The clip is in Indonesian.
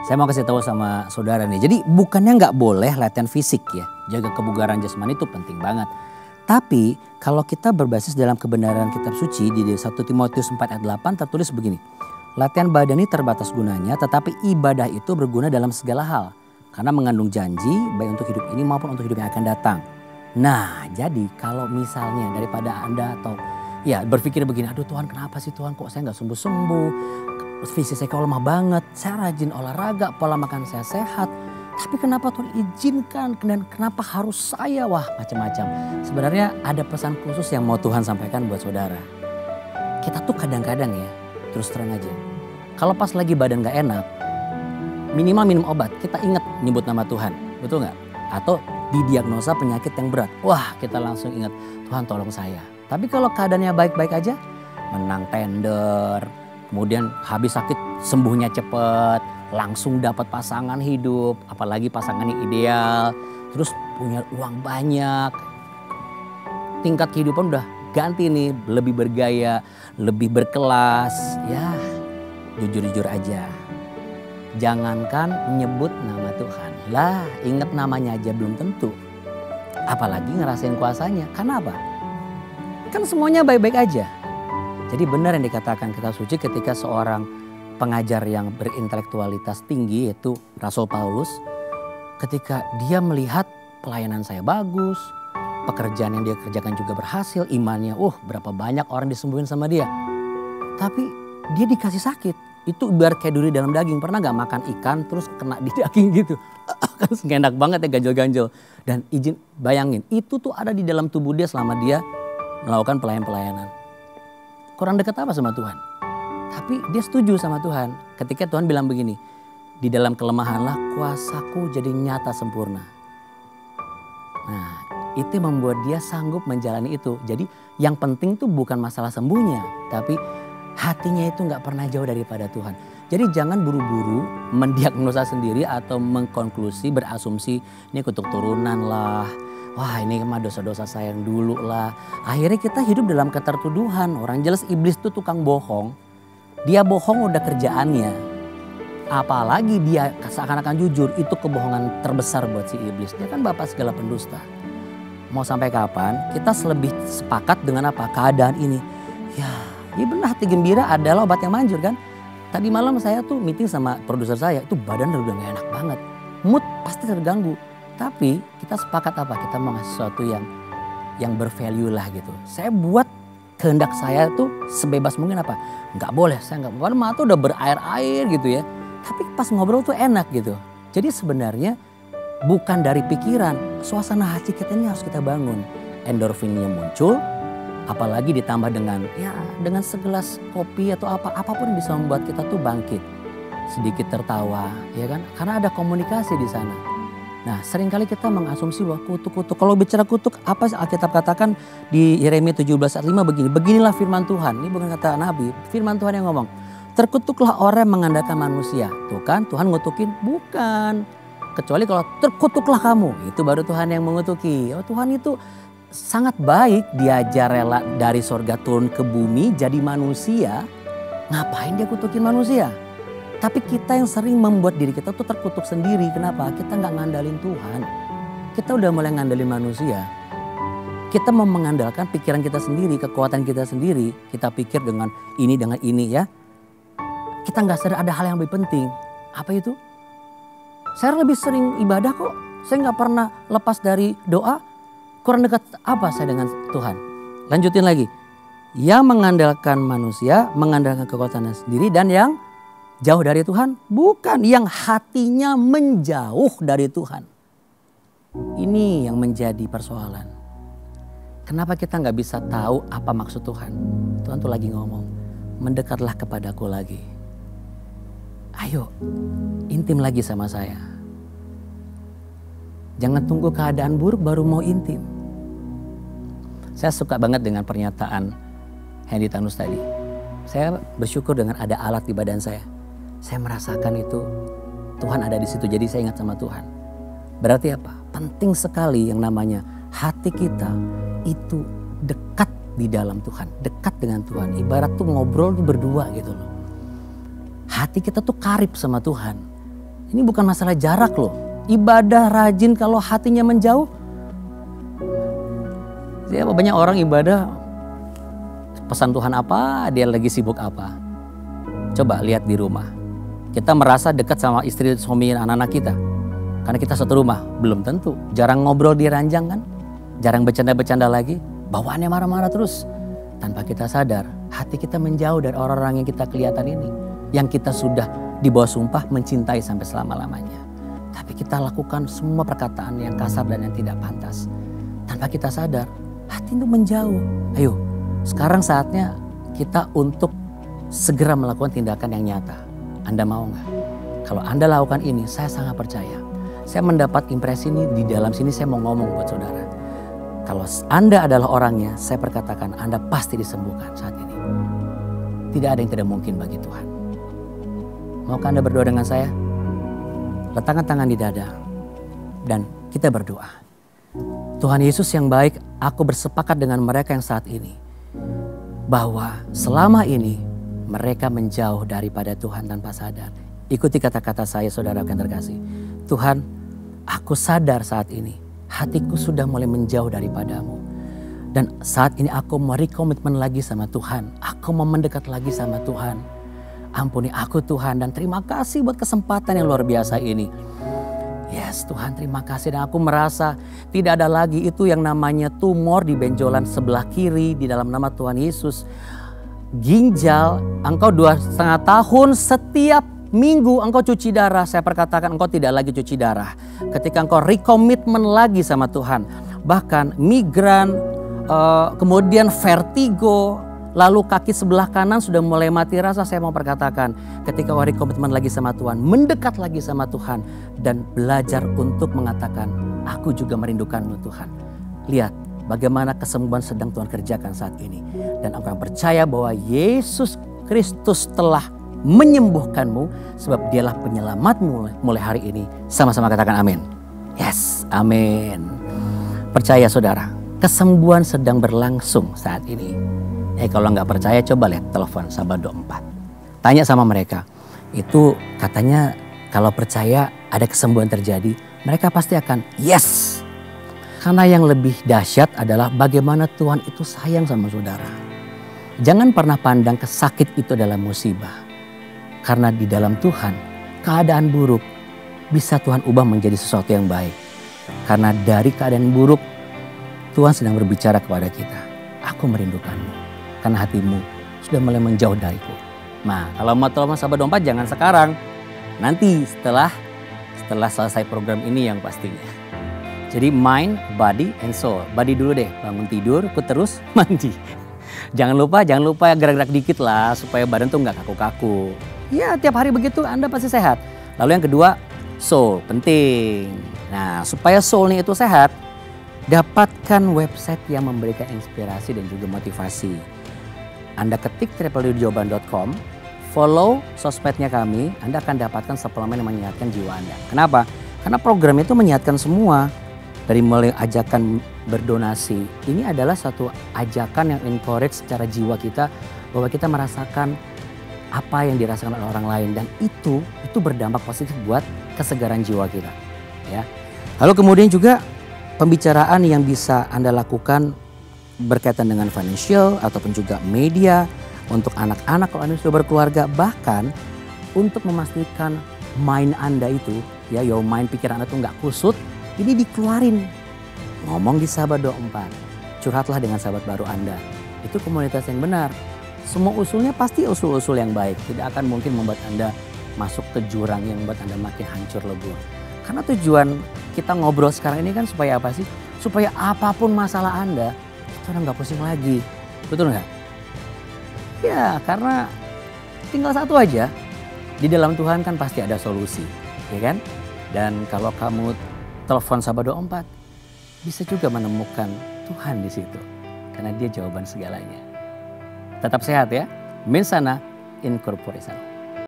Saya mau kasih tahu sama saudara nih. Jadi bukannya nggak boleh latihan fisik ya. Jaga kebugaran jasmani itu penting banget. Tapi kalau kita berbasis dalam kebenaran kitab suci di 1 Timotius 4 ayat 8 tertulis begini. Latihan badan ini terbatas gunanya tetapi ibadah itu berguna dalam segala hal. Karena mengandung janji baik untuk hidup ini maupun untuk hidup yang akan datang. Nah jadi kalau misalnya daripada Anda atau ya berpikir begini. Aduh Tuhan kenapa sih Tuhan kok saya nggak sembuh-sembuh. Fisik saya kalau lemah banget, saya rajin olahraga, pola makan saya sehat. Tapi kenapa Tuhan izinkan dan kenapa harus saya? Wah macam-macam. Sebenarnya ada pesan khusus yang mau Tuhan sampaikan buat saudara. Kita tuh kadang-kadang ya, terus terang aja. Kalau pas lagi badan gak enak, minimal minum obat. Kita ingat nyebut nama Tuhan, betul gak? Atau didiagnosa penyakit yang berat. Wah kita langsung ingat Tuhan tolong saya. Tapi kalau keadaannya baik-baik aja, menang tender. Kemudian habis sakit sembuhnya cepet, langsung dapat pasangan hidup, apalagi pasangan yang ideal, terus punya uang banyak, tingkat kehidupan udah ganti nih, lebih bergaya, lebih berkelas, ya jujur-jujur aja. Jangankan menyebut nama Tuhan, lah ingat namanya aja belum tentu, apalagi ngerasain kuasanya, karena apa? Kan semuanya baik-baik aja. Jadi benar yang dikatakan kitab suci ketika seorang pengajar yang berintelektualitas tinggi yaitu Rasul Paulus. Ketika dia melihat pelayanan saya bagus, pekerjaan yang dia kerjakan juga berhasil, imannya berapa banyak orang disembuhin sama dia. Tapi dia dikasih sakit, itu ibarat kayak duri dalam daging. Pernah gak makan ikan terus kena di daging gitu? Kan enak banget ya ganjel-ganjel. Dan izin bayangin itu tuh ada di dalam tubuh dia selama dia melakukan pelayanan. Kurang dekat apa sama Tuhan? Tapi dia setuju sama Tuhan ketika Tuhan bilang begini. Di dalam kelemahanlah kuasaku jadi nyata sempurna. Nah itu membuat dia sanggup menjalani itu. Jadi yang penting tuh bukan masalah sembuhnya. Tapi hatinya itu gak pernah jauh daripada Tuhan. Jadi jangan buru-buru mendiagnosa sendiri atau mengkonklusi berasumsi ini kutuk turunan lah. Wah ini mah dosa-dosa saya yang dulu lah. Akhirnya kita hidup dalam ketertuduhan. Orang jelas iblis itu tukang bohong. Dia bohong udah kerjaannya. Apalagi dia seakan-akan jujur. Itu kebohongan terbesar buat si iblis. Dia kan bapak segala pendusta. Mau sampai kapan kita lebih sepakat dengan apa? Keadaan ini. Ya benar hati gembira adalah obat yang manjur kan. Tadi malam saya tuh meeting sama produser saya. Itu badan udah gak enak banget. Mood pasti terganggu. Tapi kita sepakat apa? Kita mau ngasih sesuatu yang bervalue lah gitu. Saya buat kehendak saya tuh sebebas mungkin apa? Nggak boleh, saya nggak boleh. Mata udah berair-air gitu ya. Tapi pas ngobrol tuh enak gitu. Jadi sebenarnya bukan dari pikiran, suasana hati kita ini harus kita bangun. Endorfinnya muncul, apalagi ditambah dengan segelas kopi atau apapun yang bisa membuat kita tuh bangkit. Sedikit tertawa, ya kan? Karena ada komunikasi di sana. Nah seringkali kita mengasumsi bahwa kutuk-kutuk. Kalau bicara kutuk apa Alkitab katakan di Yeremia 17 ayat 5 begini. Beginilah firman Tuhan. Ini bukan kata Nabi. Firman Tuhan yang ngomong. Terkutuklah orang yang mengandalkan manusia. Tuh kan Tuhan ngutukin? Bukan. Kecuali kalau terkutuklah kamu. Itu baru Tuhan yang mengutuki. Oh Tuhan itu sangat baik. Dia aja rela dari sorga turun ke bumi jadi manusia. Ngapain dia kutukin manusia? Tapi kita yang sering membuat diri kita tuh terkutuk sendiri. Kenapa? Kita nggak ngandalin Tuhan. Kita udah mulai ngandalin manusia. Kita mau mengandalkan pikiran kita sendiri, kekuatan kita sendiri. Kita pikir dengan ini ya. Kita nggak sadar ada hal yang lebih penting. Apa itu? Saya lebih sering ibadah kok. Saya nggak pernah lepas dari doa. Kurang dekat apa saya dengan Tuhan? Lanjutin lagi. Yang mengandalkan manusia, mengandalkan kekuatannya sendiri dan yang jauh dari Tuhan? Bukan, yang hatinya menjauh dari Tuhan. Ini yang menjadi persoalan. Kenapa kita nggak bisa tahu apa maksud Tuhan? Tuhan tuh lagi ngomong, mendekatlah kepadaku lagi. Ayo, intim lagi sama saya. Jangan tunggu keadaan buruk baru mau intim. Saya suka banget dengan pernyataan Hendy Tanus tadi. Saya bersyukur dengan ada alat di badan saya. Saya merasakan itu Tuhan ada di situ, jadi saya ingat sama Tuhan. Berarti apa? Penting sekali yang namanya hati kita itu dekat di dalam Tuhan, dekat dengan Tuhan. Ibarat tuh ngobrol tuh berdua gitu loh. Hati kita tuh karib sama Tuhan. Ini bukan masalah jarak loh. Ibadah rajin kalau hatinya menjauh. Siapa banyak orang ibadah pesan Tuhan apa, dia lagi sibuk apa. Coba lihat di rumah. Kita merasa dekat sama istri, suami, anak-anak kita. Karena kita satu rumah, belum tentu. Jarang ngobrol di ranjang kan. Jarang bercanda-bercanda lagi. Bawaannya marah-marah terus. Tanpa kita sadar, hati kita menjauh dari orang-orang yang kita kelihatan ini. Yang kita sudah di bawah sumpah mencintai sampai selama-lamanya. Tapi kita lakukan semua perkataan yang kasar dan yang tidak pantas. Tanpa kita sadar, hati itu menjauh. Ayo, sekarang saatnya kita untuk segera melakukan tindakan yang nyata. Anda mau nggak? Kalau Anda lakukan ini, saya sangat percaya. Saya mendapat impresi ini di dalam sini, saya mau ngomong buat saudara. Kalau Anda adalah orangnya, saya perkatakan Anda pasti disembuhkan saat ini. Tidak ada yang tidak mungkin bagi Tuhan. Maukah Anda berdoa dengan saya? Letakkan tangan di dada dan kita berdoa. Tuhan Yesus yang baik, aku bersepakat dengan mereka yang saat ini. Bahwa selama ini mereka menjauh daripada Tuhan tanpa sadar. Ikuti kata-kata saya saudara yang terkasih. Tuhan, aku sadar saat ini. Hatiku sudah mulai menjauh daripadamu. Dan saat ini aku mau rekomitmen lagi sama Tuhan. Aku mau mendekat lagi sama Tuhan. Ampuni aku Tuhan dan terima kasih buat kesempatan yang luar biasa ini. Yes Tuhan, terima kasih, dan aku merasa tidak ada lagi itu yang namanya tumor di benjolan sebelah kiri di dalam nama Tuhan Yesus. Ginjal, engkau 2,5 tahun setiap minggu engkau cuci darah. Saya perkatakan engkau tidak lagi cuci darah. Ketika engkau rekomitmen lagi sama Tuhan. Bahkan migran, kemudian vertigo, lalu kaki sebelah kanan sudah mulai mati rasa. Saya mau perkatakan ketika orang komitmen lagi sama Tuhan, mendekat lagi sama Tuhan, dan belajar untuk mengatakan, aku juga merindukanmu Tuhan. Lihat bagaimana kesembuhan sedang Tuhan kerjakan saat ini. Dan aku percaya bahwa Yesus Kristus telah menyembuhkanmu sebab dialah penyelamatmu mulai hari ini. Sama-sama katakan amin. Yes, amin. Percaya saudara, kesembuhan sedang berlangsung saat ini. Kalau nggak percaya coba lihat telepon Sahabat 24. Tanya sama mereka. Itu katanya kalau percaya ada kesembuhan terjadi, mereka pasti akan yes. Karena yang lebih dahsyat adalah bagaimana Tuhan itu sayang sama saudara. Jangan pernah pandang kesakit itu adalah musibah. Karena di dalam Tuhan, keadaan buruk bisa Tuhan ubah menjadi sesuatu yang baik. Karena dari keadaan buruk, Tuhan sedang berbicara kepada kita. Aku merindukanmu. Karena hatimu sudah mulai menjauh dariku. Nah, kalau mau telepon Sahabat 24 jangan sekarang. Nanti setelah selesai program ini yang pastinya. Jadi mind, body, and soul. Body dulu deh, bangun tidur, terus mandi. Jangan lupa gerak-gerak dikit lah supaya badan tuh nggak kaku-kaku. Ya tiap hari begitu Anda pasti sehat. Lalu yang kedua, soul, penting. Nah, supaya soulnya itu sehat, dapatkan website yang memberikan inspirasi dan juga motivasi. Anda ketik www.jawaban.com, follow sosmednya kami, Anda akan dapatkan suplemen yang menyehatkan jiwa Anda. Kenapa? Karena program itu menyehatkan semua. Dari mulai ajakan berdonasi, ini adalah satu ajakan yang encourage secara jiwa kita bahwa kita merasakan apa yang dirasakan oleh orang lain, dan itu berdampak positif buat kesegaran jiwa kita. Ya. Lalu kemudian juga pembicaraan yang bisa Anda lakukan berkaitan dengan financial ataupun juga media untuk anak-anak kalau Anda sudah berkeluarga, bahkan untuk memastikan mind Anda itu, ya your mind, pikiran Anda itu nggak kusut, ini dikeluarin. Ngomong di Sahabat 24, curhatlah dengan sahabat baru Anda. Itu komunitas yang benar. Semua usulnya pasti usul-usul yang baik. Tidak akan mungkin membuat Anda masuk ke jurang yang membuat Anda makin hancur lebur. Karena tujuan kita ngobrol sekarang ini kan supaya apa sih? Supaya apapun masalah Anda, itu Anda nggak pusing lagi. Betul nggak? Ya, karena tinggal satu aja. Di dalam Tuhan kan pasti ada solusi, ya kan? Dan kalau kamu telepon Sahabat 24, bisa juga menemukan Tuhan di situ. Karena Dia jawaban segalanya. Tetap sehat ya. Mensana in corpore sano.